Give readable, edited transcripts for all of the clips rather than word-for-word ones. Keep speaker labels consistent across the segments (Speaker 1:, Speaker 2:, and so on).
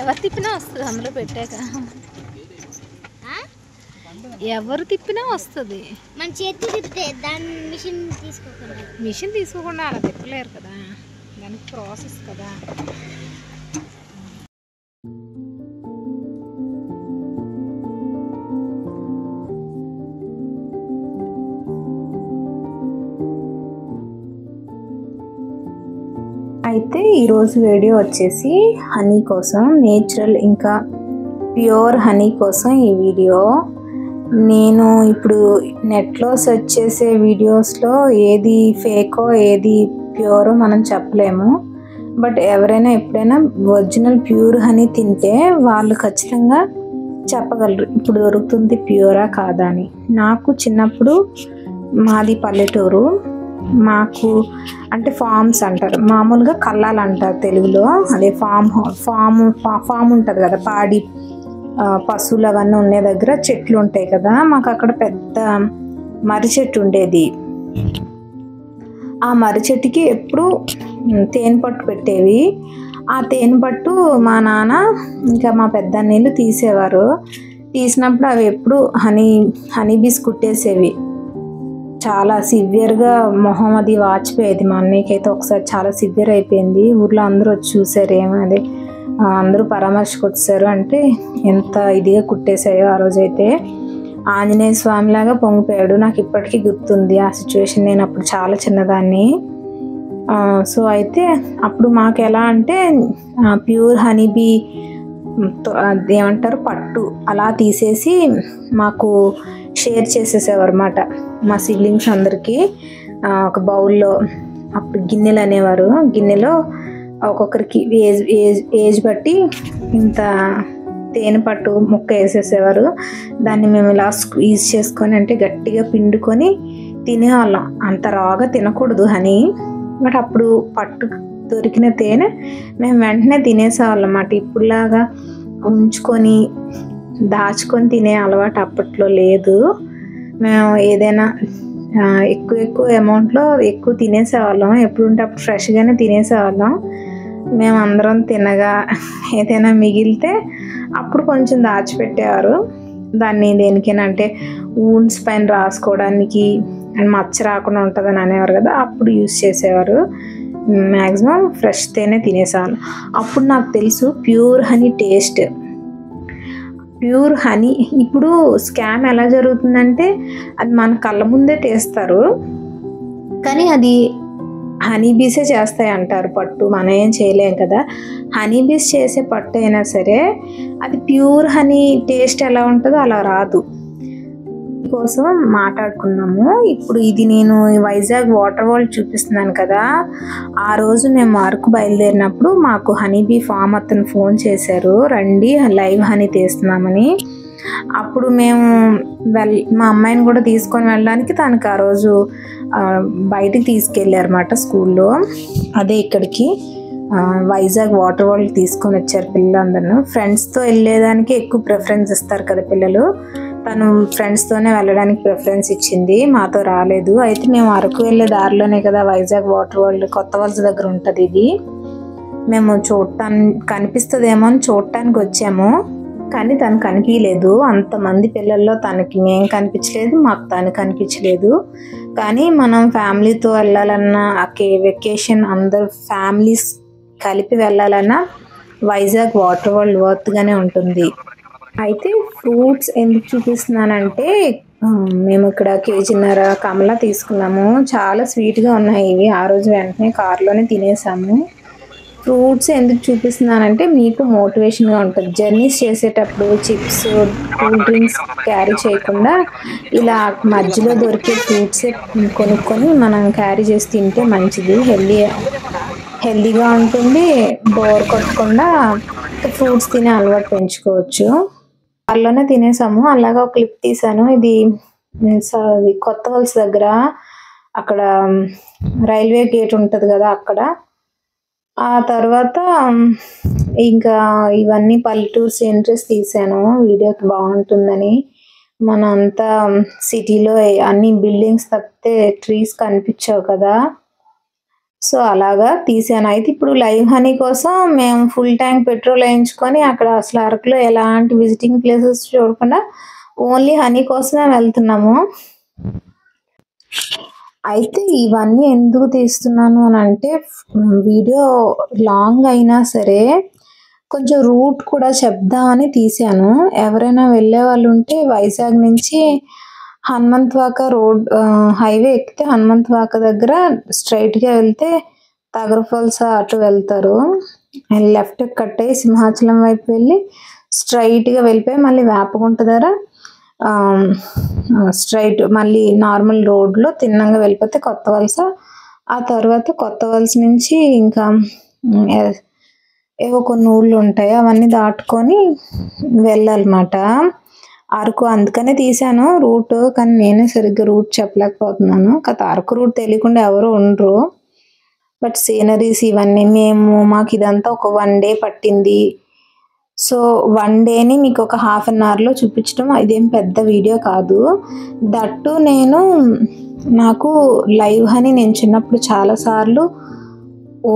Speaker 1: ఎవరు తిప్పినా వస్తుంది అందులో పెట్టాక. ఎవరు తిప్పినా వస్తుంది.
Speaker 2: మన చేతి తిప్పితే దాని మిషన్
Speaker 1: తీసుకోకుండా అలా తిప్పలేరు కదా, దానికి ప్రాసెస్ కదా.
Speaker 3: అయితే ఈరోజు వీడియో వచ్చేసి హనీ కోసం, నేచురల్ ఇంకా ప్యూర్ హనీ కోసం ఈ వీడియో. నేను ఇప్పుడు నెట్లో సెర్చ్ చేసే వీడియోస్లో ఏది ఫేకో ఏది ప్యూరో మనం చెప్పలేము. బట్ ఎవరైనా ఎప్పుడైనా ఒరిజినల్ ప్యూర్ హనీ తింటే వాళ్ళు ఖచ్చితంగా చెప్పగలరు ఇప్పుడు దొరుకుతుంది ప్యూరా కాదా అని. నాకు చిన్నప్పుడు, మాది పల్లెటూరు, మాకు అంటే ఫామ్స్ అంటారు, మామూలుగా కల్లాలు అంటారు తెలుగులో, అదే ఫామ్ ఉంటుంది కదా, పాడి పశువులు అవన్నీ ఉండే దగ్గర చెట్లు ఉంటాయి కదా. మాకు అక్కడ పెద్ద మర్రి చెట్టు ఉండేది. ఆ మర్రి చెట్టుకి ఎప్పుడు తేనె పట్టు పెట్టేవి. ఆ తేనె పట్టు మా నాన్న ఇంకా మా పెద్దన్నీళ్ళు తీసేవారు. తీసినప్పుడు అవి ఎప్పుడు హనీ బీస్ కుట్టేసేవి. చాలా సివియర్గా మొహం అది వాచిపోయేది. మా అన్నయ్యకి అయితే ఒకసారి చాలా సివియర్ అయిపోయింది. ఊర్లో అందరూ వచ్చి చూసారు, ఏమది అందరూ పరామర్శకు వచ్చారు అంటే ఎంత ఇదిగా కుట్టేశాయో. ఆ రోజైతే ఆంజనేయ స్వామిలాగా పొంగిపోయాడు. నాకు ఇప్పటికీ గుర్తుంది ఆ సిచ్యువేషన్. నేను అప్పుడు చాలా చిన్నదాన్ని. సో అయితే అప్పుడు మాకు ఎలా అంటే ప్యూర్ హనీబీ ఏమంటారు పట్టు అలా తీసేసి మాకు షేర్ చేసేసేవారు అన్నమాట మా సిబ్లింగ్స్ అందరికీ. ఒక బౌల్లో, అప్పుడు గిన్నెలు అనేవారు, గిన్నెలో ఒక్కొక్కరికి ఏజ్ బట్టి ఇంత తేనె పట్టు ముక్క వేసేసేవారు. దాన్ని మేము ఇలా స్క్వీజ్ చేసుకొని అంటే గట్టిగా పిండుకొని తినేవాళ్ళం. అంత రాగా తినకూడదు హనీ, బట్ అప్పుడు పట్టు దొరికిన తేనె మేము వెంటనే తినేసేవాళ్ళం అన్నమాట. ఇప్పుడులాగా ఉంచుకొని దాచుకొని తినే అలవాటు అప్పట్లో లేదు. మేము ఏదైనా ఎక్కువ అమౌంట్లో ఎక్కువ తినేసేవాళ్ళం. ఎప్పుడుంటే అప్పుడు ఫ్రెష్గానే తినేసేవాళ్ళం. మేము అందరం తినగా ఏదైనా మిగిలితే అప్పుడు కొంచెం దాచిపెట్టేవారు. దాన్ని దేనికైనా అంటే వూండ్స్ పైన రాసుకోవడానికి అండ్ మచ్చ రాకుండా ఉంటుందని అనేవారు కదా, అప్పుడు యూస్ చేసేవారు. మ్యాక్సిమం ఫ్రెష్ తేనే తినేసేవాళ్ళం. అప్పుడు నాకు తెలుసు pure honey taste. Pure honey ఇప్పుడు స్కామ్ ఎలా జరుగుతుందంటే అది మన కళ్ళ ముందే తీస్తారు, కానీ అది హనీ బీసే చేస్తాయి అంటారు పట్టు. మనం ఏం చేయలేం కదా. హనీ బీస్ చేసే పట్టు అయినా సరే అది ప్యూర్ హనీ టేస్ట్ ఎలా ఉంటుందో అలా రాదు. కోసం మాట్లాడుకున్నాము. ఇప్పుడు ఇది నేను వైజాగ్ వాటర్ వరల్డ్ చూపిస్తున్నాను కదా, ఆ రోజు మేము అరకు బయలుదేరినప్పుడు మాకు హనీబీ ఫామ్ అతను ఫోన్ చేశారు, రండి లైవ్ హనీ తీస్తున్నామని. అప్పుడు మేము మా అమ్మాయిని కూడా తీసుకొని వెళ్ళడానికి తనకు ఆ రోజు బయటికి తీసుకెళ్ళారన్నమాట స్కూల్లో. అదే ఇక్కడికి వైజాగ్ వాటర్ వరల్డ్ తీసుకొని వచ్చారు పిల్లలందరూ. ఫ్రెండ్స్తో వెళ్ళేదానికి ఎక్కువ ప్రిఫరెన్స్ ఇస్తారు కదా పిల్లలు. తను ఫ్రెండ్స్తోనే వెళ్ళడానికి ప్రిఫరెన్స్ ఇచ్చింది, మాతో రాలేదు. అయితే మేము అరకు వెళ్ళే దారిలోనే కదా వైజాగ్ వాటర్ వరల్డ్, కొత్త వలస దగ్గర ఉంటుంది ఇది. మేము కనిపిస్తుందేమో అని చూడటానికి వచ్చాము, కానీ తను కనిపించలేదు. అంతమంది పిల్లల్లో మేము కనిపించలేదు, మాకు తను కనిపించలేదు. కానీ మనం ఫ్యామిలీతో వెళ్ళాలన్నా వెకేషన్ అందరు ఫ్యామిలీస్ కలిపి వెళ్ళాలన్నా వైజాగ్ వాటర్ వరల్డ్ వర్త్గానే ఉంటుంది. అయితే ఫ్రూట్స్ ఎందుకు చూపిస్తున్నానంటే మేము ఇక్కడ కేజీన్నర కమలా తీసుకున్నాము. చాలా స్వీట్గా ఉన్నాయి ఇవి. ఆ రోజు వెంటనే కార్లోనే తినేసాము. ఫ్రూట్స్ ఎందుకు చూపిస్తున్నానంటే మీకు మోటివేషన్గా ఉంటుంది. జర్నీస్ చేసేటప్పుడు చిప్స్, కూల్ డ్రింక్స్ క్యారీ చేయకుండా ఇలా మధ్యలో దొరికే ఫ్రూట్సే కొనుక్కొని మనం క్యారీ చేసి తింటే మంచిది. హెల్దీగా ఉంటుంది, బోర్ కొట్టకుండా ఫ్రూట్స్ తినే అలవాటు పెంచుకోవచ్చు. కార్లోనే తినేసాము. అలాగా ఒక క్లిప్ తీసాను. ఇది కొత్త వలస దగ్గర అక్కడ రైల్వే గేట్ ఉంటుంది కదా అక్కడ. ఆ తర్వాత ఇంకా ఇవన్నీ పల్లెటూరు సీనరీస్ తీసాను, వీడియోకి బాగుంటుందని. మన అంతా సిటీలో అన్ని బిల్డింగ్స్ తప్పితే ట్రీస్ కనిపించవు కదా. సో అలాగా తీసాను. అయితే ఇప్పుడు లైవ్ హనీ కోసం మేము ఫుల్ ట్యాంక్ పెట్రోల్ వేయించుకొని అక్కడ అసలు అరకులో ఎలాంటి విజిటింగ్ ప్లేసెస్ చూడకుండా ఓన్లీ హనీ కోసమే వెళ్తున్నాము. అయితే ఇవన్నీ ఎందుకు తీస్తున్నాను అని అంటే వీడియో లాంగ్ అయినా సరే కొంచెం రూట్ కూడా చెప్దామని తీసాను. ఎవరైనా వెళ్ళే వాళ్ళు ఉంటే వైజాగ్ నుంచి హనుమంతవాక రోడ్ హైవే ఎక్కితే హనుమంతవాక దగ్గర స్ట్రైట్గా వెళ్తే తగర ఫాల్స్ అటు వెళ్తారు. లెఫ్ట్ కట్ అయ్యి సింహాచలం వైపు వెళ్ళి స్ట్రైట్గా వెళ్ళిపోయి మళ్ళీ వేపగుంట దగ్గర స్ట్రైట్ మళ్ళీ నార్మల్ రోడ్లో తిన్నంగా వెళ్ళిపోతే కొత్త వలస. ఆ తర్వాత కొత్త వలస నుంచి ఇంకా ఏవో కొన్ని ఊళ్ళు ఉంటాయి, అవన్నీ దాటుకొని వెళ్ళాలన్నమాట అరకు. అందుకనే తీసాను రూట్, కానీ నేనే సరిగ్గా రూట్ చెప్పలేకపోతున్నాను. కాకపోతే అరకు రూట్ తెలియకుండా ఎవరు ఉండరు. బట్ సీనరీస్ ఇవన్నీ మాకు ఇదంతా ఒక 1 డే పట్టింది. సో 1 డేని మీకు ఒక ½ అన్ అవర్లో చూపించడం ఇదేం పెద్ద వీడియో కాదు. దట్టు నాకు లైవ్ హనీ నేను చిన్నప్పుడు చాలాసార్లు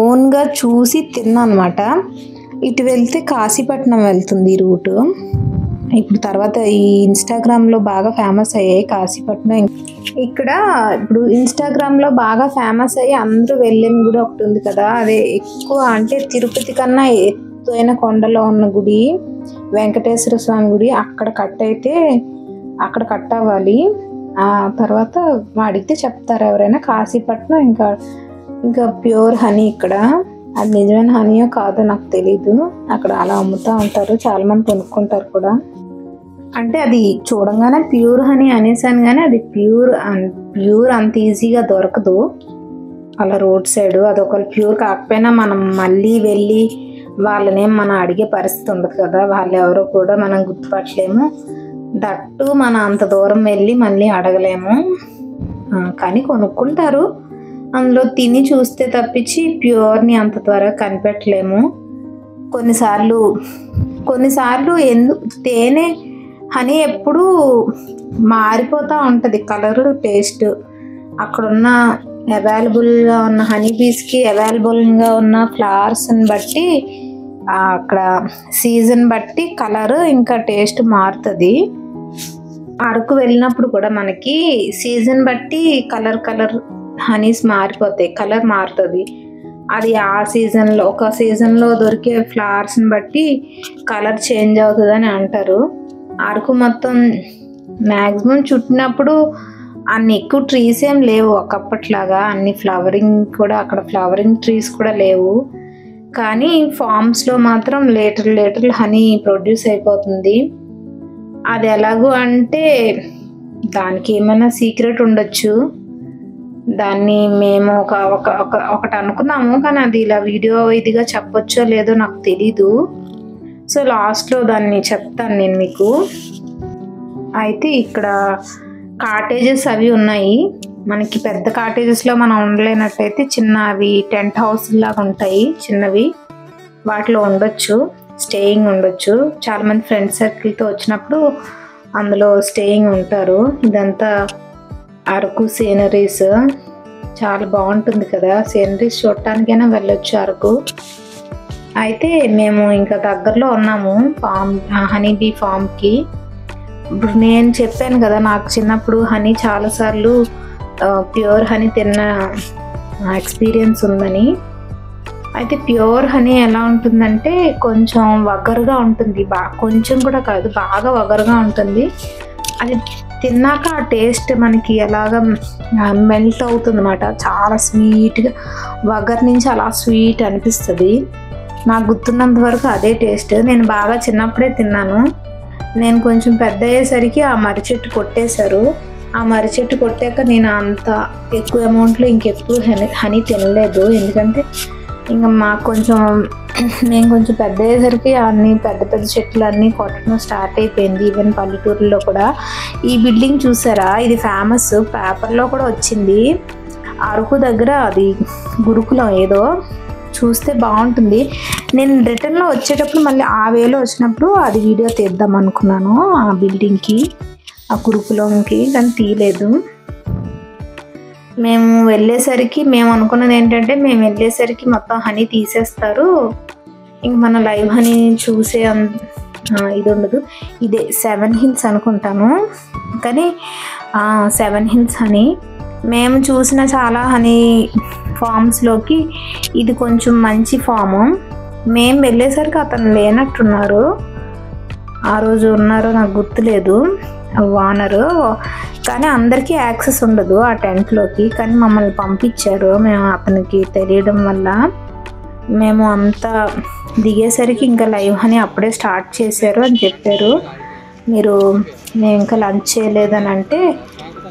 Speaker 3: ఓన్గా చూసి తిన్నా అనమాట. ఇటు వెళ్తే కాశీపట్నం వెళ్తుంది ఈ రూటు. ఇప్పుడు తర్వాత ఈ ఇన్స్టాగ్రామ్లో బాగా ఫేమస్ అయ్యాయి కాశీపట్నం. ఇక్కడ ఇప్పుడు ఇన్స్టాగ్రామ్లో బాగా ఫేమస్ అయ్యి అందరూ వెళ్ళిన గుడి ఒకటి ఉంది కదా, అదే ఎక్కువ అంటే తిరుపతి కన్నా ఎత్తైన కొండలో ఉన్న గుడి వెంకటేశ్వర స్వామి గుడి. అక్కడ కట్ అవ్వాలి. ఆ తర్వాత అడిగితే చెప్తారు ఎవరైనా కాశీపట్నం. ఇంకా ప్యూర్ హనీ ఇక్కడ. అది నిజమైన హనీయో కాదో నాకు తెలీదు. అక్కడ అలా అమ్ముతూ ఉంటారు, చాలామంది కొనుక్కుంటారు కూడా. అంటే అది చూడంగానే ప్యూర్ హనీ అనేసాను, కానీ అది ప్యూర్ అంత ఈజీగా దొరకదు అలా రోడ్ సైడ్. అది ఒకవేళ ప్యూర్ కాకపోయినా మనం మళ్ళీ వెళ్ళి వాళ్ళనేం మనం అడిగే పరిస్థితి ఉండదు కదా, వాళ్ళు ఎవరో కూడా మనం గుర్తుపట్టలేము. దట్టు మనం అంత దూరం వెళ్ళి మళ్ళీ అడగలేము, కానీ కొనుక్కుంటారు. అందులో తిని చూస్తే తప్పించి ప్యూర్ని అంత త్వరగా కనిపెట్టలేము. కొన్నిసార్లు తేనె హనీ ఎప్పుడు మారిపోతూ ఉంటుంది కలరు, టేస్ట్. అక్కడున్న అవైలబుల్గా ఉన్న హనీ బీస్కి అవైలబుల్గా ఉన్న ఫ్లవర్స్ని బట్టి అక్కడ సీజన్ బట్టి కలర్ ఇంకా టేస్ట్ మారుతుంది. అరకు వెళ్ళినప్పుడు కూడా మనకి సీజన్ బట్టి కలర్ హనీస్ మారిపోతాయి, కలర్ మారుతుంది. అది ఆ సీజన్లో ఒక సీజన్లో దొరికే ఫ్లవర్స్ని బట్టి కలర్ చేంజ్ అవుతుందని అంటారు. అరకు మొత్తం మ్యాక్సిమం చుట్టినప్పుడు అన్ని ఎక్కువ ట్రీస్ ఏం లేవు ఒకప్పట్లాగా. అన్ని ఫ్లవరింగ్ కూడా అక్కడ ఫ్లవరింగ్ ట్రీస్ కూడా లేవు, కానీ ఫార్మ్స్లో మాత్రం లీటర్లు హనీ ప్రొడ్యూస్ అయిపోతుంది. అది ఎలాగూ అంటే దానికి ఏమైనా సీక్రెట్ ఉండొచ్చు. దాన్ని మేము ఒకటి అనుకున్నాము, కానీ అది ఇలా వీడియో ఇదిగా చెప్పొచ్చో లేదో నాకు తెలీదు. సో లాస్ట్లో దాన్ని చెప్తాను నేను మీకు. అయితే ఇక్కడ కాటేజెస్ అవి ఉన్నాయి. మనకి పెద్ద కాటేజెస్లో మనం ఉండలేనట్టయితే చిన్నవి టెంట్ హౌస్ లాగా ఉంటాయి చిన్నవి, వాటిలో ఉండొచ్చు, స్టేయింగ్ ఉండొచ్చు. చాలామంది ఫ్రెండ్ సర్కిల్తో వచ్చినప్పుడు అందులో స్టేయింగ్ ఉంటారు. ఇదంతా అరకు సీనరీస్ చాలా బాగుంటుంది కదా, సీనరీస్ చూడటానికైనా వెళ్ళొచ్చు అరకు. అయితే మేము ఇంకా దగ్గరలో ఉన్నాము హనీ బీ ఫామ్కి. ఇప్పుడు నేను చెప్పాను కదా నాకు చిన్నప్పుడు హనీ చాలాసార్లు ప్యూర్ హనీ తిన్న ఎక్స్పీరియన్స్ ఉందని. అయితే ప్యూర్ హనీ ఎలా ఉంటుందంటే కొంచెం వగరుగా ఉంటుంది, కొంచెం కూడా కాదు బాగా వగరుగా ఉంటుంది. అది తిన్నాక ఆ టేస్ట్ మనకి ఎలాగ మెల్ట్ అవుతుంది అన్నమాట, చాలా స్వీట్గా వగర్ నుంచి అలా స్వీట్ అనిపిస్తుంది. నాకు గుర్తున్నంత వరకు అదే టేస్ట్. నేను బాగా చిన్నప్పుడే తిన్నాను. నేను కొంచెం పెద్ద అయ్యేసరికి ఆ మర్రి చెట్టు కొట్టేశారు. ఆ మర్రి చెట్టు కొట్టాక నేను అంత ఎక్కువ అమౌంట్లో ఇంకెప్పుడు హనీ తినలేదు. ఎందుకంటే ఇంకా నేను కొంచెం పెద్ద అయ్యేసరికి అన్ని పెద్ద చెట్లు అన్నీ కొట్టడం స్టార్ట్ అయిపోయింది. ఈవెన్ పల్లెటూరులో కూడా. ఈ బిల్డింగ్ చూసారా, ఇది ఫేమస్, పేపర్లో కూడా వచ్చింది. అరకు దగ్గర అది గురుకులం ఏదో, చూస్తే బాగుంటుంది. నేను రిటర్న్లో వచ్చేటప్పుడు మళ్ళీ ఆ వేలో వచ్చినప్పుడు అది వీడియో తీద్దాం అనుకున్నాను ఆ బిల్డింగ్కి, ఆ గురుకులంకి, కానీ తీయలేదు. మేము వెళ్ళేసరికి మేము అనుకున్నది ఏంటంటే మేము వెళ్ళేసరికి మొత్తం హనీ తీసేస్తారు, ఇంక మన లైవ్ హనీ చూసే ఇది ఉండదు. ఇదే 7 హిల్స్ అనుకుంటాను, కానీ 7 హిల్స్ హనీ. మేము చూసిన చాలా హనీ ఫామ్స్లోకి ఇది కొంచెం మంచి ఫాము. మేము వెళ్ళేసరికి అతను లేనట్టున్నారు, ఆ రోజు ఉన్నారో నాకు గుర్తులేదు ఓనరు. కానీ అందరికీ యాక్సెస్ ఉండదు ఆ టెంట్లోకి, కానీ మమ్మల్ని పంపించారు. మేము అతనికి తెలియడం వల్ల మేము అంతా దిగేసరికి ఇంకా లైవ్ హనీ అప్పుడే స్టార్ట్ చేశారు అని చెప్పారు. మేము ఇంకా లంచ్ చేయలేదని అంటే,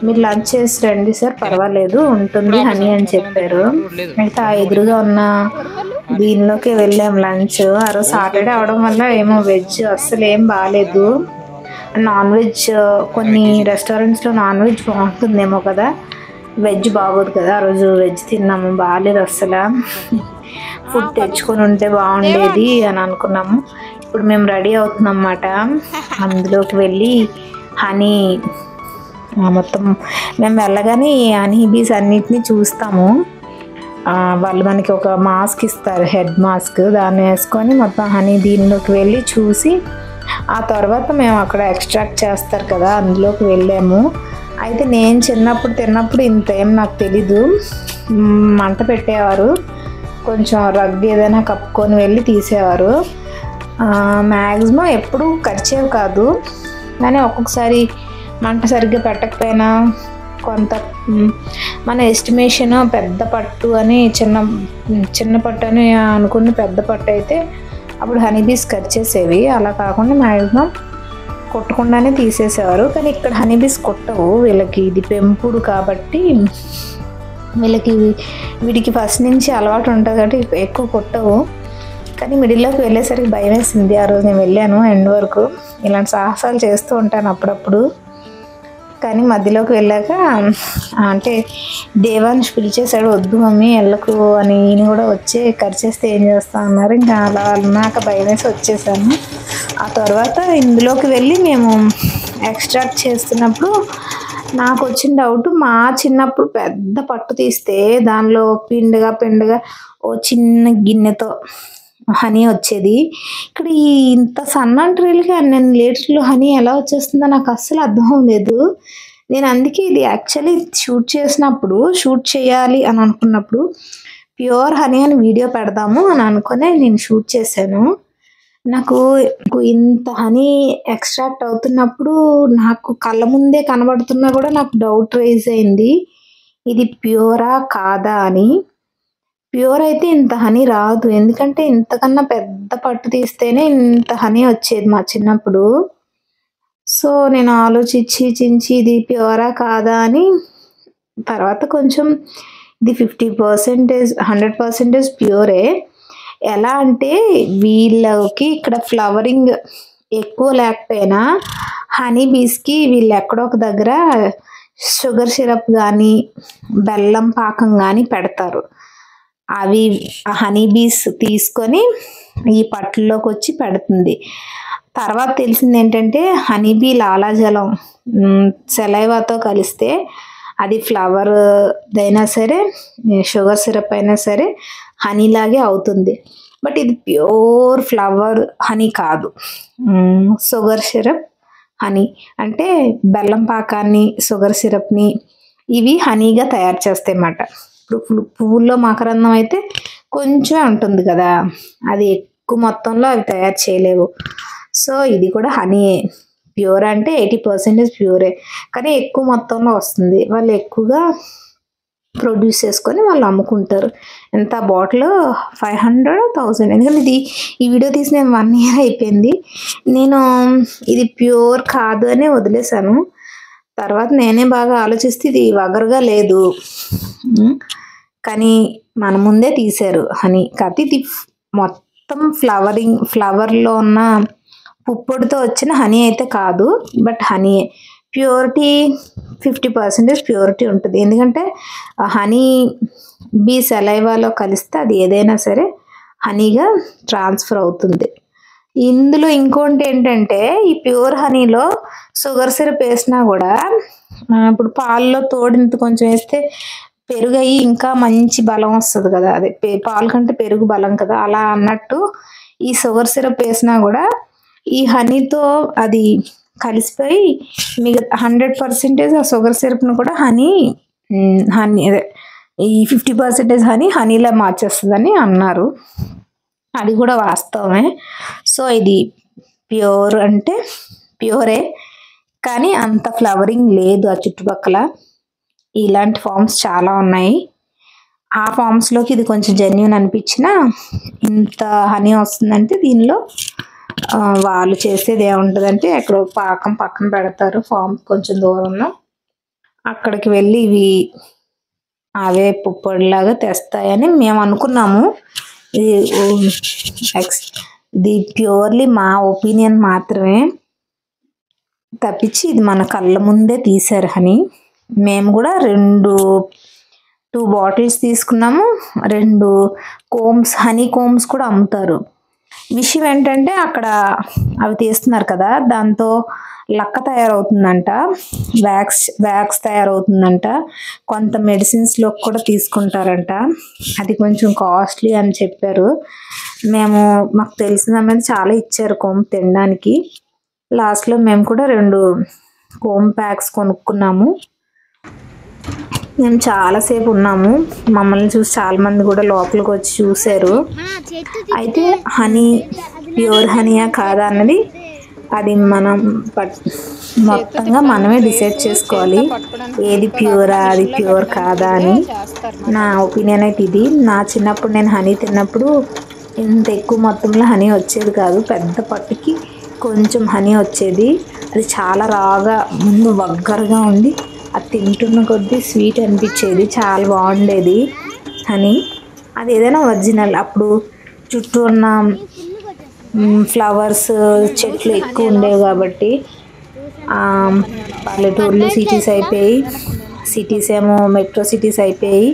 Speaker 3: మీరు లంచ్ చేసి రండి సార్, పర్వాలేదు ఉంటుంది హనీ అని చెప్పారు. అయితే ఆ ఎదురుగా ఉన్న దీనిలోకి వెళ్ళాం లంచ్. ఆ రోజు సాటర్డే అవడం వల్ల ఏమో వెజ్ అస్సలు ఏం బాగాలేదు. నాన్ వెజ్ కొన్ని రెస్టారెంట్స్లో నాన్ వెజ్ బాగుంటుందేమో కదా, వెజ్ బాగోదు కదా. ఆ రోజు వెజ్ తిన్నాము, బాగాలేదు అస్సలు. ఫుడ్ తెచ్చుకొని ఉంటే బాగుండేది అని అనుకున్నాము. ఇప్పుడు మేము రెడీ అవుతున్నాం అన్నమాట. అందులోకి వెళ్ళి హనీ మొత్తం మేము వెళ్ళగానే ఈ హనీ బీస్ అన్నిటినీ చూస్తాము. వాళ్ళు మనకి ఒక మాస్క్ ఇస్తారు, హెడ్ మాస్క్, దాన్ని వేసుకొని మొత్తం హనీ దీనిలోకి వెళ్ళి చూసి ఆ తర్వాత మేము అక్కడ ఎక్స్ట్రాక్ట్ చేస్తారు కదా అందులోకి వెళ్ళాము. అయితే నేను చిన్నప్పుడు తిన్నప్పుడు ఇంత ఏం నాకు తెలీదు, మంట పెట్టేవారు, కొంచెం రగ్గు ఏదైనా కప్పుకొని వెళ్ళి తీసేవారు. మ్యాక్సిమం ఎప్పుడు ఖర్చేవి కాదు, కానీ ఒక్కొక్కసారి మంట సరిగ్గా పెట్టకపోయినా కొంత మన ఎస్టిమేషన్ పెద్ద పట్టు అని చిన్న పట్టు అని అనుకుని పెద్ద పట్టు అయితే అప్పుడు హనీబీస్ ఖర్చేసేవి. అలా కాకుండా మ్యాక్సిమం కొట్టకుండానే తీసేసేవారు. కానీ ఇక్కడ హనీబీస్ కొట్టవు, వీళ్ళకి ఇది పెంపుడు కాబట్టి వీడికి ఫస్ట్ నుంచి అలవాటు ఉంటుంది కాబట్టి ఎక్కువ కొట్టవు. కానీ మిడిల్లోకి వెళ్ళేసరికి భయం వేసింది. ఆ రోజు నేను వెళ్ళాను ఎండ్ వరకు, ఇలాంటి సాహసాలు చేస్తూ ఉంటాను అప్పుడప్పుడు. కానీ మధ్యలోకి వెళ్ళాక అంటే దేవాన్ష్ పిలిచేశాడు, వద్దు మమ్మీ వెళ్ళకు అని. ఈయన కూడా వచ్చి ఖర్చేస్తే ఏం చేస్తా అన్నారు. ఇంకా అలా నాకు భయం వేసి వచ్చేసాను. ఆ తర్వాత ఇందులోకి వెళ్ళి మేము ఎక్స్ట్రాక్ట్ చేస్తున్నప్పుడు నాకు వచ్చిన డౌట్, మా చిన్నప్పుడు పెద్ద పట్టు తీస్తే దానిలో పిండిగా ఓ చిన్న గిన్నెతో హనీ వచ్చేది. ఇక్కడ ఇంత సన్న ట్రేలకి 12 లీటర్లు హనీ ఎలా వచ్చేస్తుందో నాకు అస్సలు అర్థం అవ్వలేదు. నేను అందుకే ఇది యాక్చువల్లీ షూట్ చేయాలి అని అనుకున్నప్పుడు ప్యూర్ హనీ అని వీడియో పెడదాము అని అనుకునే నేను షూట్ చేశాను. నాకు ఇంత హనీ ఎక్స్ట్రాక్ట్ అవుతున్నప్పుడు నాకు కళ్ళ ముందే కనబడుతున్నా కూడా నాకు డౌట్ రైజ్ అయింది, ఇది ప్యూరా కాదా అని. ప్యూర్ అయితే ఇంత హనీ రాదు, ఎందుకంటే ఇంతకన్నా పెద్ద పట్టు తీస్తేనే ఇంత హనీ వచ్చేది మా చిన్నప్పుడు. సో నేను ఆలోచించి ఇది ప్యూరా కాదా అని తర్వాత కొంచెం ఇది 50%, 100% ప్యూరే. ఎలా అంటే వీళ్ళకి ఇక్కడ ఫ్లవరింగ్ ఎక్కువ లేకపోయినా హనీ బీస్కి వీళ్ళు ఎక్కడో ఒక దగ్గర షుగర్ సిరప్ కానీ బెల్లం పాకం కానీ పెడతారు. అవి హనీ బీస్ తీసుకొని ఈ పట్టులోకి వచ్చి పెడుతుంది. తర్వాత తెలిసింది ఏంటంటే హనీబీ లాలాజలం సెలైవాతో కలిస్తే అది ఫ్లవర్ అయినా సరే షుగర్ సిరప్ అయినా సరే హనీలాగే అవుతుంది. బట్ ఇది ప్యూర్ ఫ్లవర్ హనీ కాదు, షుగర్ సిరప్ హనీ. అంటే బెల్లం పాకాన్ని షుగర్ సిరప్ని ఇవి హనీగా తయారు చేస్తాయి అన్నమాట. ఇప్పుడు పువ్వుల్లో మకరందం అయితే కొంచెం ఉంటుంది కదా, అది ఎక్కువ మొత్తంలో అవి తయారు చేయలేవు. సో ఇది కూడా హనీయే, ప్యూర్ అంటే 80% ప్యూరే, కానీ ఎక్కువ మొత్తంలో వస్తుంది. వాళ్ళు ఎక్కువగా ప్రొడ్యూస్ చేసుకొని వాళ్ళు అమ్ముకుంటారు. ఎంత బాటిల్ 500, 1000. ఎందుకంటే ఈ వీడియో తీసి నేను 1 year అయిపోయింది. నేను ఇది ప్యూర్ కాదు అని వదిలేశాను. తర్వాత నేనే బాగా ఆలోచిస్తే ఇది వగరుగా లేదు, కానీ మన ముందే తీశారు హనీ. కాకపోతే ఇది మొత్తం ఫ్లవర్లో ఉన్న పుప్పొడితో వచ్చిన హనీ అయితే కాదు, బట్ హనీయే. ప్యూరిటీ 50% ప్యూరిటీ ఉంటుంది, ఎందుకంటే హనీ బీ సెలైవాలో కలిస్తే అది ఏదైనా సరే హనీగా ట్రాన్స్ఫర్ అవుతుంది. ఇందులో ఇంకోటి ఏంటంటే ఈ ప్యూర్ హనీలో షుగర్ సిరప్ వేసినా కూడా ఇప్పుడు పాలలో తోడింత కొంచెం వేస్తే పెరుగు అయ్యి ఇంకా మంచి బలం వస్తుంది కదా, అదే పాలు కంటే పెరుగు బలం కదా, అలా అన్నట్టు ఈ షుగర్ సిరప్ వేసినా కూడా ఈ హనీతో అది కలిసిపోయి మిగతా 100% ఆ షుగర్ సిరప్ను కూడా హనీ అదే ఈ 50% హనీలా మార్చేస్తుందని అన్నారు. అది కూడా వాస్తవమే. సో ఇది ప్యూర్ అంటే ప్యూరే, కానీ అంత ఫ్లవరింగ్ లేదు ఆ చుట్టుపక్కల. ఇలాంటి ఫామ్స్ చాలా ఉన్నాయి. ఆ ఫామ్స్లోకి ఇది కొంచెం జెన్యూన్ అనిపించిన ఇంత హనీ వస్తుందంటే దీనిలో వాళ్ళు చేసేది ఏముంటుందంటే ఎక్కడో పాకం పక్కన పెడతారు ఫామ్ కొంచెం దూరంలో, అక్కడికి వెళ్ళి ఇవి అవే పుప్పొడిలాగా తెస్తాయని మేము అనుకున్నాము. ఇది ప్యూర్లీ మా ఒపీనియన్ మాత్రమే తప్పించి ఇది మన కళ్ళ ముందే తీశారు హనీ. మేము కూడా 2 బాటిల్స్ తీసుకున్నాము. 2 కోమ్స్ హనీ కోమ్స్ కూడా అమ్ముతారు. విషయం ఏంటంటే అక్కడ అవి తీస్తున్నారు కదా, దాంతో లక్క తయారవుతుందంట, వ్యాక్స్ తయారవుతుందంట, కొంత మెడిసిన్స్లో కూడా తీసుకుంటారంట. అది కొంచెం కాస్ట్లీ అని చెప్పారు. మాకు తెలిసిన మీద చాలా ఇచ్చారు కోమ్ తినడానికి. లాస్ట్లో మేము కూడా 2 కోమ్ ప్యాక్స్ కొనుక్కున్నాము. మేము చాలాసేపు ఉన్నాము. మమ్మల్ని చూసి చాలా మంది కూడా లోపలికి వచ్చి చూశారు. అయితే హనీ ప్యూర్ హనీయా కాదా అన్నది అది మనం మొత్తంగా మనమే డిసైడ్ చేసుకోవాలి, ఏది ప్యూరా అది ప్యూర్ కాదా అని. నా ఒపీనియన్ అయితే ఇది. నా చిన్నప్పుడు నేను హనీ తిన్నప్పుడు ఇంత ఎక్కువ మొత్తంలో హనీ వచ్చేది కాదు, పెద్ద పట్టుకి కొంచెం హనీ వచ్చేది. అది చాలా రాగా ముందు వగ్గరగా ఉండి అది తింటున్న కొద్దీ స్వీట్ అనిపించేది, చాలా బాగుండేది హనీ. అది ఏదైనా ఒరిజినల్. అప్పుడు చుట్టూ ఉన్న ఫ్లవర్స్ చెట్లు ఎక్కువ ఉండేవి కాబట్టి పల్లెటూర్లు సిటీస్ అయిపోయి, సిటీస్ ఏమో మెట్రో సిటీస్ అయిపోయి,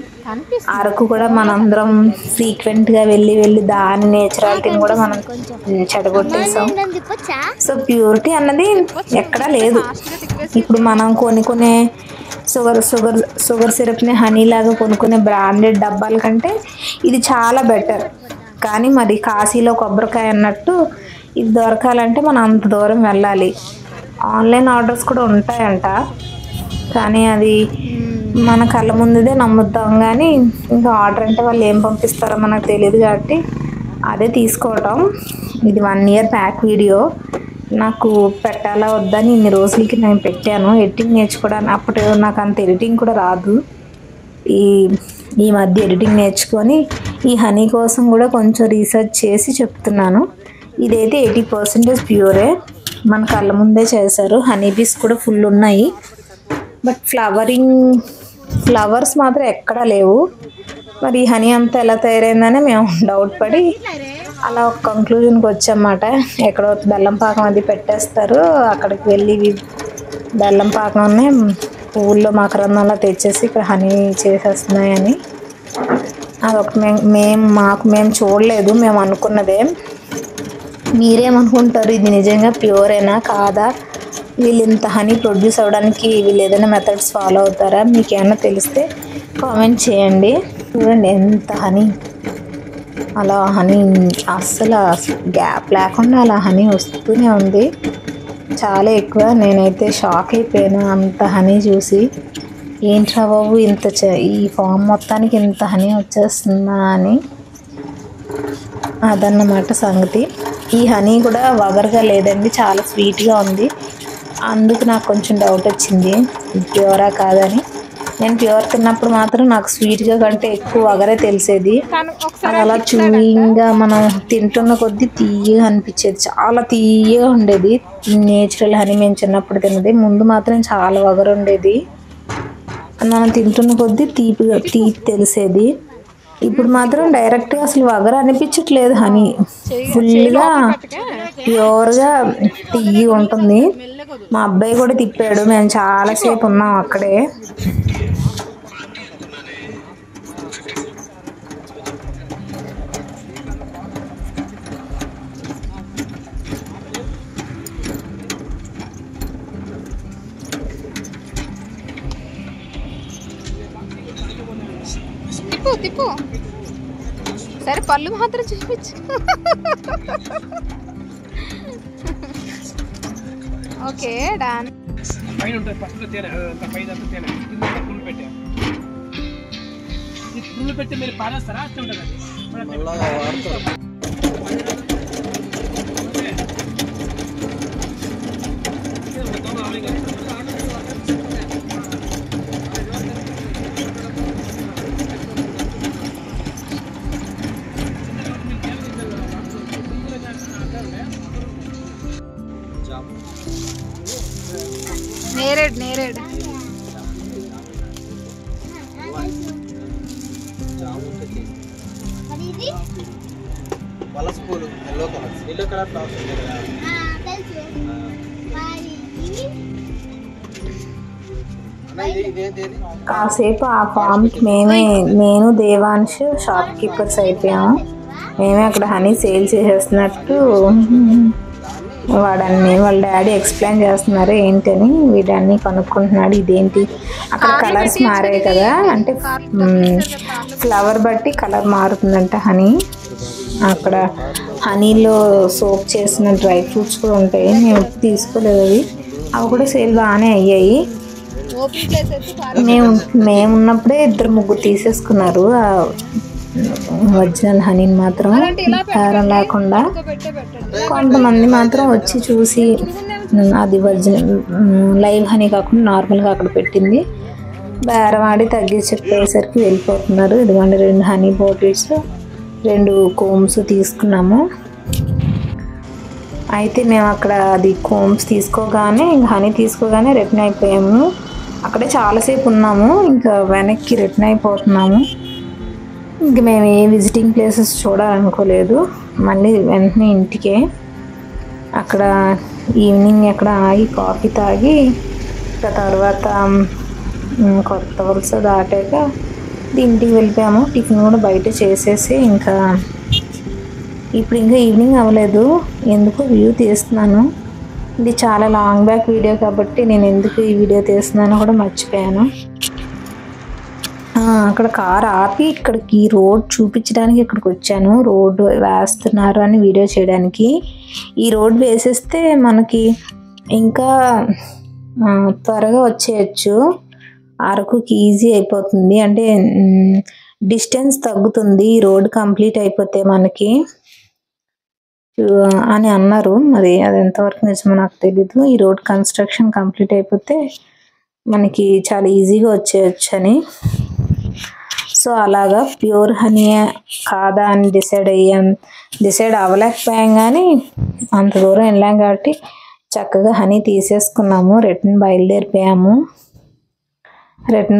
Speaker 3: అరకు కూడా మనందరం ఫ్రీక్వెంట్గా వెళ్ళి దాని నేచురాలిటీని కూడా మనం చెడగొట్టేసాం. సో ప్యూరిటీ అన్నది ఎక్కడా లేదు. ఇప్పుడు మనం కొనుక్కునే షుగర్ సిరప్ని హనీ లాగా కొనుక్కునే బ్రాండెడ్ డబ్బాల కంటే ఇది చాలా బెటర్. కానీ మరి కాశీలో కొబ్బరికాయ అన్నట్టు ఇది దొరకాలంటే మనం అంత దూరం వెళ్ళాలి. ఆన్లైన్ ఆర్డర్స్ కూడా ఉంటాయంట, కానీ అది మన కళ్ళ ముందుదే నమ్ముతాం. కానీ ఇంకా ఆర్డర్ అంటే వాళ్ళు ఏం పంపిస్తారో మనకు తెలియదు కాబట్టి అదే తీసుకోవటం. ఇది 1 ఇయర్ బ్యాక్ వీడియో. నాకు పెట్టాలా వద్దని ఇన్ని రోజులకి నేను పెట్టాను ఎడిటింగ్ నేర్చుకోవడానికి. అప్పుడు నాకు అంత ఎడిటింగ్ కూడా రాదు. ఈ మధ్య ఎడిటింగ్ నేర్చుకొని ఈ హనీ కోసం కూడా కొంచెం రీసెర్చ్ చేసి చెప్తున్నాను. ఇదైతే 80% ప్యూరే, మన కళ్ళ ముందే చేశారు. హనీ బీస్ కూడా ఫుల్ ఉన్నాయి, బట్ ఫ్లవర్స్ మాత్రం ఎక్కడా లేవు. మరి హనీ అంతా ఎలా తయారైందని మేము డౌట్ పడి అలా ఒక కంక్లూజన్కి వచ్చామన్నమాట. ఎక్కడో బెల్లం పాకం అది పెట్టేస్తారు, అక్కడికి వెళ్ళి బెల్లం పాకంనే పువ్వుల్లో మకరందంలా తెచ్చేసి ఇక్కడ హనీ చేసేస్తున్నాయని. అదొక మేము చూడలేదు, మేము అనుకున్నదే. మీరేమనుకుంటారు? ఇది నిజంగా ప్యూరేనా కాదా? వీళ్ళు ఇంత హనీ ప్రొడ్యూస్ అవ్వడానికి వీళ్ళు ఏదైనా మెథడ్స్ ఫాలో అవుతారా? మీకు ఏమైనా తెలిస్తే కామెంట్ చేయండి. చూడండి ఎంత హనీ, అలా హనీ అస్సలు గ్యాప్ లేకుండా అలా హనీ వస్తూనే ఉంది, చాలా ఎక్కువ. నేనైతే షాక్ అయిపోయాను అంత హనీ చూసి. ఏంట్రా బాబు ఈ ఫామ్ మొత్తానికి ఇంత హనీ వచ్చేస్తుందా అని. అదన్నమాట సంగతి. ఈ హనీ కూడా వగరుగా లేదండి, చాలా స్వీట్గా ఉంది. అందుకు నాకు కొంచెం డౌట్ వచ్చింది ప్యూరా కాదని. నేను ప్యూర్ తిన్నప్పుడు మాత్రం నాకు స్వీట్గా కంటే ఎక్కువ వగరే తెలిసేది. అది అలా చూయింగ్గా మనం తింటున్న కొద్దీ తీయగా అనిపించేది, చాలా తీయగా ఉండేది. నేచురల్ హనీ మేము చిన్నప్పుడు తిన్నది. ముందు మాత్రం చాలా వగరు ఉండేది, మనం తింటున్న కొద్దీ తీపి తెలిసేది. ఇప్పుడు మాత్రం డైరెక్ట్గా అసలు వగర అనిపించట్లేదు. హనీ ఫుల్గా ప్యూర్గా తీయి ఉంటుంది. మా అబ్బాయి కూడా తిప్పాడు, మేము చాలాసేపు ఉన్నాం అక్కడే.
Speaker 1: తిప్పు. సరే పళ్ళు మాత్రం చూపించు. Okay done.
Speaker 4: పైన ఉంటుంది ఫస్ట్ తేనె పైన తేనె కింద పుల్లు పెట్టా ఈ పుల్లు పెట్టి మీరు పారేస్తారా అట్లా ఉంటుంది
Speaker 1: నేరేడు
Speaker 5: పలస పూలు ఎల్లో కలర్ ఫ్లవర్స్
Speaker 3: కాసేపు ఆ ఫామ్కి నేను దేవాంశ్ షాప్ కీపర్స్ అయిపోయాము. మేమే అక్కడ హనీ సేల్ చేసేస్తున్నట్టు వాళ్ళ డాడీ ఎక్స్ప్లెయిన్ చేస్తున్నారు ఏంటని. వీడన్నీ కనుక్కుంటున్నాడు ఇదేంటి. అక్కడ కలర్స్ మారాయి కదా, అంటే ఫ్లవర్ బట్టి కలర్ మారుతుందంట హనీ. అక్కడ హనీలో సోప్ చేసిన డ్రై ఫ్రూట్స్ కూడా ఉంటాయి. మేము తీసుకోలేదు అవి కూడా సేల్ బాగానే అయ్యాయి. మేమున్నప్పుడే 2-3 తీసేసుకున్నారు ఒరిజినల్ హనీని మాత్రం, కారం లేకుండా. కొంతమంది మాత్రం వచ్చి చూసి అది ఒరిజినల్ లైవ్ హనీ కాకుండా నార్మల్గా అక్కడ పెట్టింది బేరం ఆడి తగ్గించి చెప్పేసరికి వెళ్ళిపోతున్నారు. ఇదిగోండి 2 హనీ బాటిల్స్, 2 కోమ్స్ తీసుకున్నాము. అయితే మేము అక్కడ అది కోమ్స్ తీసుకోగానే ఇంకా హనీ తీసుకోగానే రిటర్న్ అయిపోయాము. అక్కడే చాలాసేపు ఉన్నాము, ఇంకా వెనక్కి రిటర్న్ అయిపోతున్నాము. ఇంక మేము ఏ విజిటింగ్ ప్లేసెస్ చూడాలనుకోలేదు, మళ్ళీ వెంటనే ఇంటికే. అక్కడ ఈవినింగ్ ఎక్కడ ఆగి కాఫీ తాగి తర్వాత కొత్త వలస దాటాక ఇంటికి వెళ్ళిపోయాము. టిఫిన్ కూడా బయట చేసేసి ఇంకా ఈవినింగ్ అవ్వలేదు. ఎందుకు వ్యూ తీస్తున్నాను. ఇది చాలా లాంగ్ బ్యాక్ వీడియో కాబట్టి నేను ఎందుకు ఈ వీడియో తీస్తున్నానో కూడా మర్చిపోయాను. అక్కడ కార్ ఆపి ఇక్కడికి రోడ్ చూపించడానికి ఇక్కడికి వచ్చాను. రోడ్డు వేస్తున్నారు అని వీడియో చేయడానికి. ఈ రోడ్ వేసేస్తే మనకి ఇంకా త్వరగా వచ్చేయచ్చు, అరకుకి ఈజీ అయిపోతుంది, అంటే డిస్టెన్స్ తగ్గుతుంది ఈ రోడ్ కంప్లీట్ అయిపోతే మనకి అని అన్నారు. మరి అది ఎంతవరకు నిజమో నాకు తెలీదు. ఈ రోడ్ కన్స్ట్రక్షన్ కంప్లీట్ అయిపోతే మనకి చాలా ఈజీగా వచ్చేయచ్చు అని. సో అలాగా ప్యూర్ హనీ కాదా అని డిసైడ్ అవ్వలేకపోయాం, కానీ అంత దూరం వెళ్ళాం కాబట్టి చక్కగా హనీ తీసేసుకున్నాము. రిటర్న్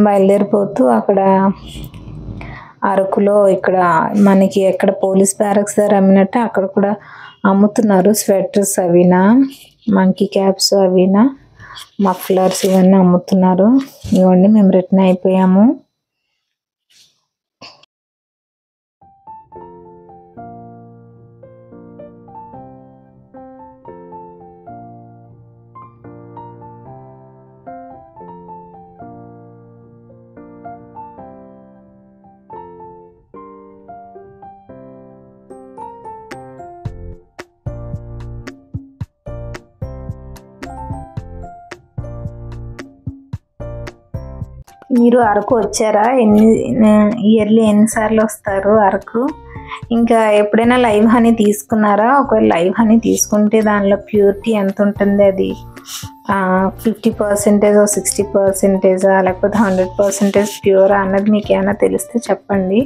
Speaker 3: బయలుదేరిపోతూ అక్కడ అరకులో ఇక్కడ మనకి ఎక్కడ పోలీస్ బ్యారక్స్ దగ్గర అమ్మినట్టు అక్కడ కూడా అమ్ముతున్నారు. స్వెటర్స్ అవినా, మంకీ క్యాప్స్ అవినా, మఫ్లర్స్ ఇవన్నీ అమ్ముతున్నారు. ఇవన్నీ మేము రిటర్న్ అయిపోయాము. మీరు అరకు వచ్చారా? ఇయర్లీ ఎన్నిసార్లు వస్తారు అరకు? ఇంకా ఎప్పుడైనా లైవ్ హనీ తీసుకున్నారా? ఒకవేళ లైవ్ హనీ తీసుకుంటే దానిలో ప్యూరిటీ ఎంత ఉంటుంది? అది 50% 60% లేకపోతే 100% ప్యూరా అన్నది మీకు ఏమైనా తెలిస్తే చెప్పండి,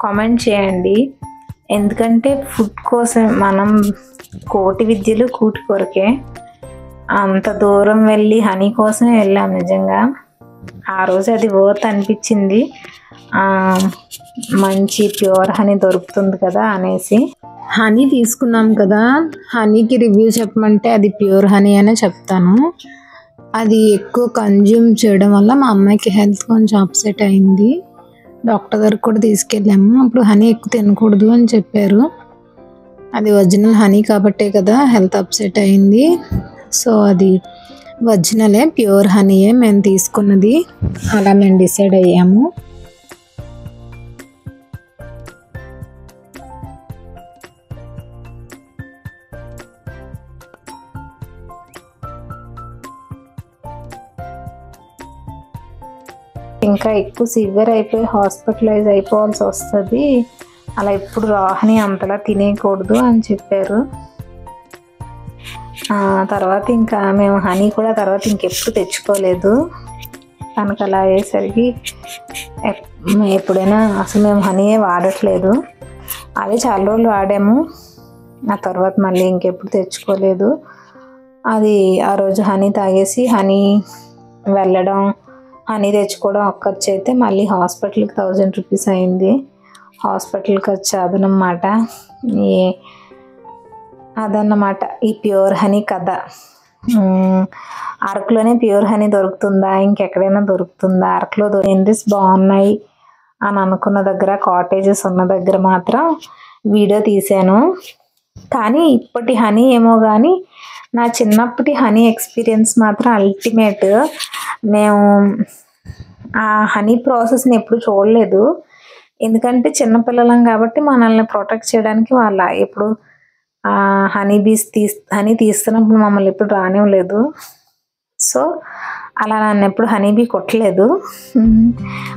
Speaker 3: కామెంట్ చేయండి. ఎందుకంటే ఫుడ్ కోసం మనం కోటి విద్యలు కూటి కొరకే. అంత దూరం వెళ్ళి హనీ కోసమే వెళ్ళాం. నిజంగా ఆ రోజు అది వర్త్ అనిపించింది. మంచి ప్యూర్ హనీ దొరుకుతుంది కదా అనేసి. హనీ తీసుకున్నాం కదా, హనీకి రివ్యూ చెప్పమంటే అది ప్యూర్ హనీ అనే చెప్తాను. అది ఎక్కువ కన్జ్యూమ్ చేయడం వల్ల మా అమ్మాయికి హెల్త్ కొంచెం అప్సెట్ అయింది. డాక్టర్ దగ్గరికి కూడా తీసుకెళ్ళాము. అప్పుడు హనీ ఎక్కువ తినకూడదు అని చెప్పారు. అది ఒరిజినల్ హనీ కాబట్టే కదా హెల్త్ అప్సెట్ అయింది. సో అది ఒరిజినలే, ప్యూర్ హనీయే మేము తీసుకున్నది. అలా మేము డిసైడ్ అయ్యాము. ఇంకా ఎక్కువ సివియర్ అయిపోయి హాస్పిటలైజ్ అయిపోవాల్సి వస్తుంది, అలా ఎప్పుడు హనీ అంతలా తినేయకూడదు అని చెప్పారు. తర్వాత ఇంకా మేము హనీ కూడా తర్వాత ఇంకెప్పుడు తెచ్చుకోలేదు. తనకు అలా అయ్యేసరికి ఎప్పుడైనా అసలు మేము హనీయే వాడట్లేదు. అదే చాలా రోజులు వాడాము, ఆ తర్వాత మళ్ళీ ఇంకెప్పుడు తెచ్చుకోలేదు. అది ఆ రోజు హనీ తాగేసి హనీ వెళ్ళడం, హనీ తెచ్చుకోవడం ఒక ఖర్చు అయితే మళ్ళీ హాస్పిటల్కి 1000 రూపీస్ అయింది. హాస్పిటల్ ఖర్చు అదనమాట. అదన్నమాట ఈ ప్యూర్ హనీ కథ. అరకులోనే ప్యూర్ హనీ దొరుకుతుందా, ఇంకెక్కడైనా దొరుకుతుందా, అరకులో ఎండ్రీస్ బాగున్నాయి అని అనుకున్న దగ్గర, కాటేజెస్ ఉన్న దగ్గర మాత్రం వీడియో తీశాను. కానీ ఇప్పటి హనీ ఏమో కానీ నా చిన్నప్పటి హనీ ఎక్స్పీరియన్స్ మాత్రం అల్టిమేట్. మేము ఆ హనీ ప్రాసెస్ని ఎప్పుడు చూడలేదు, ఎందుకంటే చిన్నపిల్లలం కాబట్టి మనల్ని ప్రొటెక్ట్ చేయడానికి వాళ్ళ ఎప్పుడు హనీ తీస్తున్నప్పుడు మమ్మల్ని ఎప్పుడు రానివ్వలేదు. సో అలా నన్ను ఎప్పుడు హనీబీ కొట్టలేదు.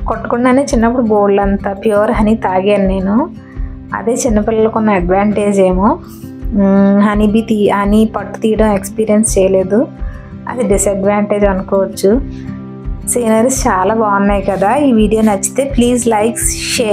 Speaker 3: కొట్టకుండానే చిన్నప్పుడు బోల్డ్ అంతా ప్యూర్ హనీ తాగాను నేను. అదే చిన్నపిల్లలకు ఉన్న అడ్వాంటేజ్ ఏమో. హనీ పట్టు తీయడం ఎక్స్పీరియన్స్ చేయలేదు, అది డిసడ్వాంటేజ్ అనుకోవచ్చు. సీనరీస్ చాలా బాగున్నాయి కదా. ఈ వీడియో నచ్చితే ప్లీజ్ లైక్, షేర్.